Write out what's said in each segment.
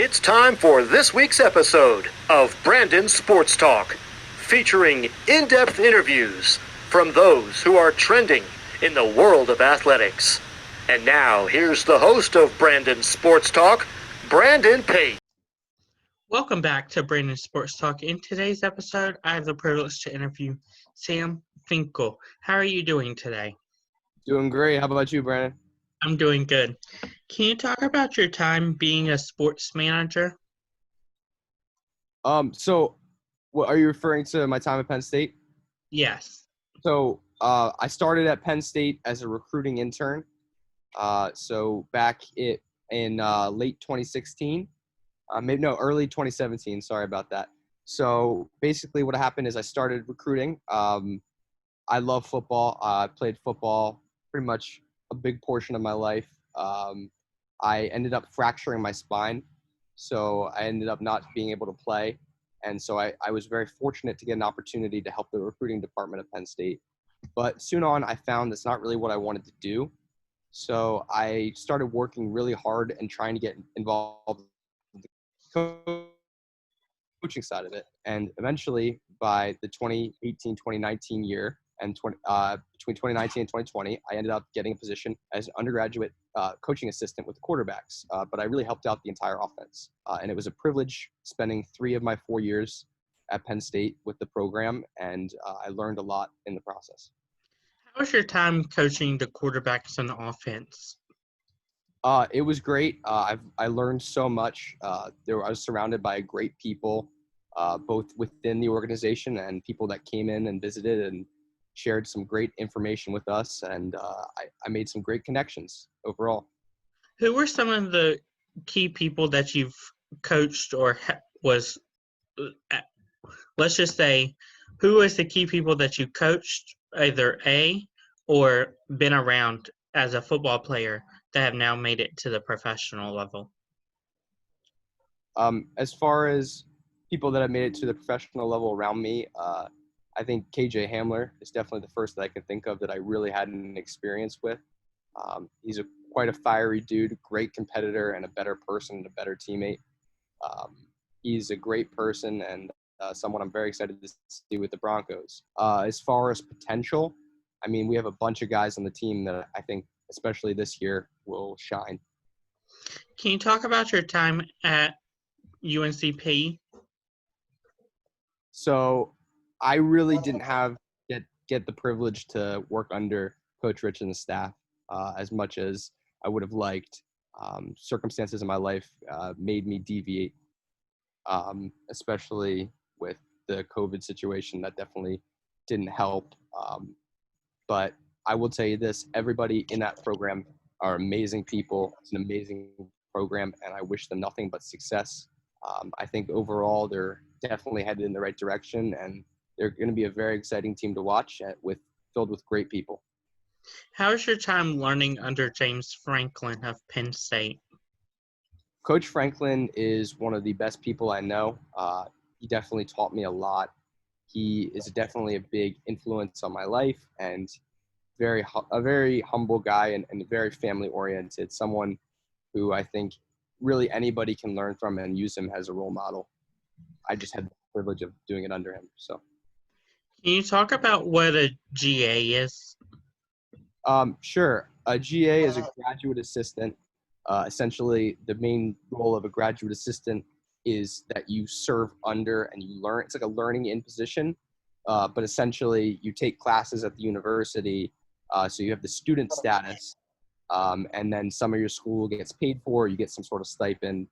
It's time for this week's episode of Brandon Sports Talk, featuring in-depth interviews from those who are trending in the world of athletics. And now, here's the host of Brandon Sports Talk, Brandon Pate. Welcome back to Brandon Sports Talk. In today's episode, I have the privilege to interview Sam Finkel. How are you doing today? Doing great. How about you, Brandon? I'm doing good. Can you talk about your time being a sports manager? So what are you referring to my time at Penn State? Yes. So I started at Penn State as a recruiting intern. So back in late 2016, early 2017. Sorry about that. So basically what happened is I started recruiting. I love football. I played football pretty much a big portion of my life. I ended up fracturing my spine, so I ended up not being able to play. And so I was very fortunate to get an opportunity to help the recruiting department at Penn State. But soon on, I found that's not really what I wanted to do. So I started working really hard and trying to get involved in the coaching side of it. And eventually, by the 2018-2019 year, and between 2019 and 2020, I ended up getting a position as an undergraduate coaching assistant with the quarterbacks. But I really helped out the entire offense. And it was a privilege spending 3 of my 4 years at Penn State with the program, and I learned a lot in the process. How was your time coaching the quarterbacks on the offense? It was great. I learned so much. I was surrounded by great people, both within the organization and people that came in and visited and shared some great information with us, and I made some great connections overall. Who were some of the key people that you've coached or let's just say, who was the key people that you coached, either A, or been around as a football player that have now made it to the professional level? As far as people that have made it to the professional level around me, I think KJ Hamler is definitely the first that I can think of that I really had an experience with. He's quite a fiery dude, great competitor, and a better person and a better teammate. He's a great person and someone I'm very excited to see with the Broncos. As far as potential, I mean, we have a bunch of guys on the team that I think, especially this year, will shine. Can you talk about your time at UNCP? So I really didn't get the privilege to work under Coach Rich and the staff as much as I would have liked. Circumstances in my life made me deviate, especially with the COVID situation. That definitely didn't help. But I will tell you this, everybody in that program are amazing people. It's an amazing program, and I wish them nothing but success. I think overall they're definitely headed in the right direction, and they're going to be a very exciting team to watch filled with great people. How was your time learning under James Franklin of Penn State? Coach Franklin is one of the best people I know. He definitely taught me a lot. He is definitely a big influence on my life, and a very humble guy and very family-oriented, someone who I think really anybody can learn from and use him as a role model. I just had the privilege of doing it under him. So, can you talk about what a GA is? Sure. A GA is a graduate assistant. Essentially, the main role of a graduate assistant is that you serve under and you learn. It's like a learning in position, but essentially you take classes at the university. So you have the student status, and then some of your school gets paid for. You get some sort of stipend,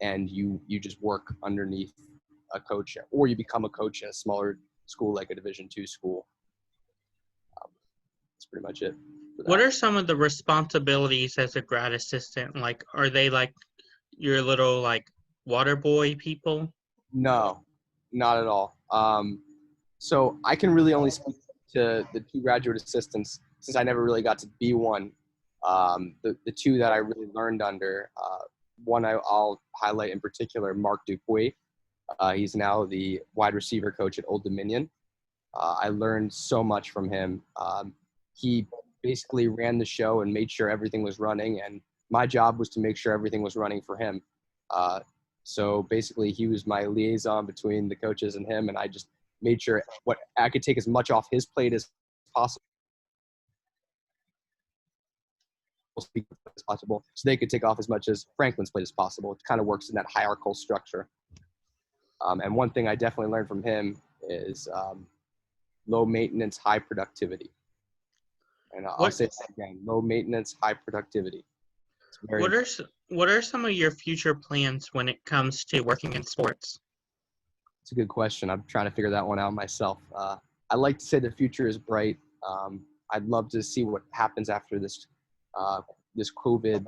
and you just work underneath a coach, or you become a coach in a smaller school like a Division II school. That's pretty much it. What are some of the responsibilities as a grad assistant? Like, are they like your little like water boy people? No, not at all. So I can really only speak to the 2 graduate assistants since I never really got to be one. The 2 that I really learned under, one I'll highlight in particular, Mark Dupuy. He's now the wide receiver coach at Old Dominion. I learned so much from him. He basically ran the show and made sure everything was running, and my job was to make sure everything was running for him. So basically, he was my liaison between the coaches and him, and I just made sure what I could take as much off his plate as possible, so they could take off as much as Franklin's plate as possible. It kind of works in that hierarchical structure. And one thing I definitely learned from him is low maintenance, high productivity. And I'll say that again: low maintenance, high productivity. What are some of your future plans when it comes to working in sports? It's a good question. I'm trying to figure that one out myself. I like to say the future is bright. I'd love to see what happens after this COVID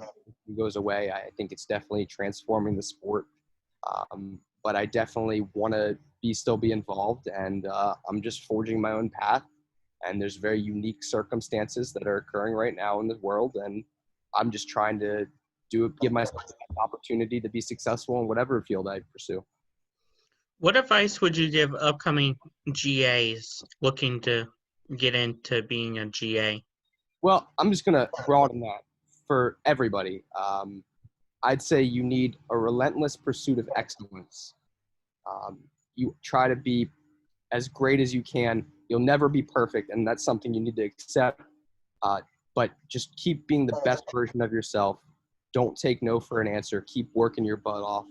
goes away. I think it's definitely transforming the sport. But I definitely want to still be involved, and I'm just forging my own path. And there's very unique circumstances that are occurring right now in the world, and I'm just trying to give myself an opportunity to be successful in whatever field I pursue. What advice would you give upcoming GAs looking to get into being a GA? Well, I'm just going to broaden that for everybody. I'd say you need a relentless pursuit of excellence. You try to be as great as you can. You'll never be perfect, and that's something you need to accept. But just keep being the best version of yourself. Don't take no for an answer. Keep working your butt off.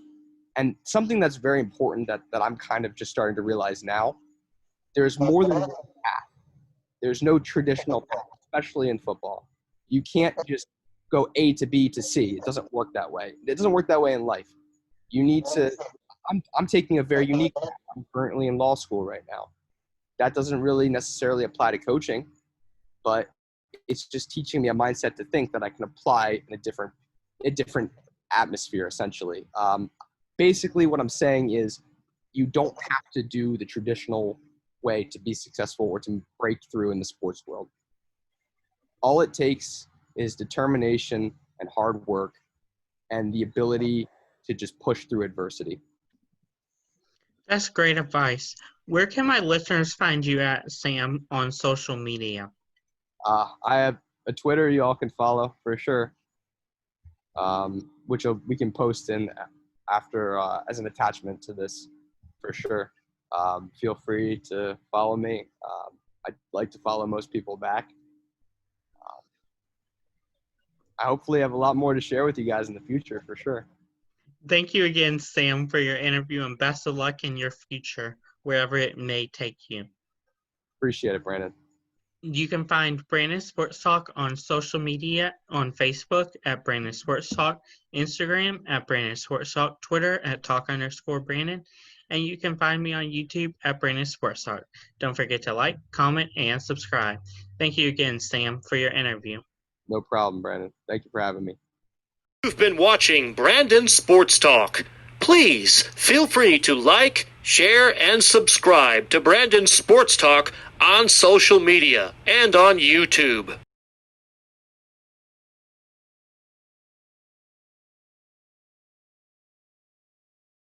And something that's very important that I'm kind of just starting to realize now, there's more than one path. There's no traditional path, especially in football. You can't just go A to B to C. It doesn't work that way. It doesn't work that way in life. You need to – I'm taking a very unique path. I'm currently in law school right now. That doesn't really necessarily apply to coaching, but it's just teaching me a mindset to think that I can apply in a different atmosphere, essentially. Basically, what I'm saying is you don't have to do the traditional way to be successful or to break through in the sports world. All it takes is determination and hard work and the ability to just push through adversity. That's great advice. Where can my listeners find you at, Sam, on social media? I have a Twitter you all can follow for sure, which we can post in after as an attachment to this for sure. Feel free to follow me. I'd like to follow most people back. I hopefully have a lot more to share with you guys in the future for sure. Thank you again, Sam, for your interview, and best of luck in your future, wherever it may take you. Appreciate it, Brandon. You can find Brandon Sports Talk on social media, on Facebook at Brandon Sports Talk, Instagram at Brandon Sports Talk, Twitter at Talk_Brandon, and you can find me on YouTube at Brandon Sports Talk. Don't forget to like, comment, and subscribe. Thank you again, Sam, for your interview. No problem, Brandon. Thank you for having me. You've been watching Brandon Sports Talk. Please feel free to like, share, and subscribe to Brandon Sports Talk on social media and on YouTube.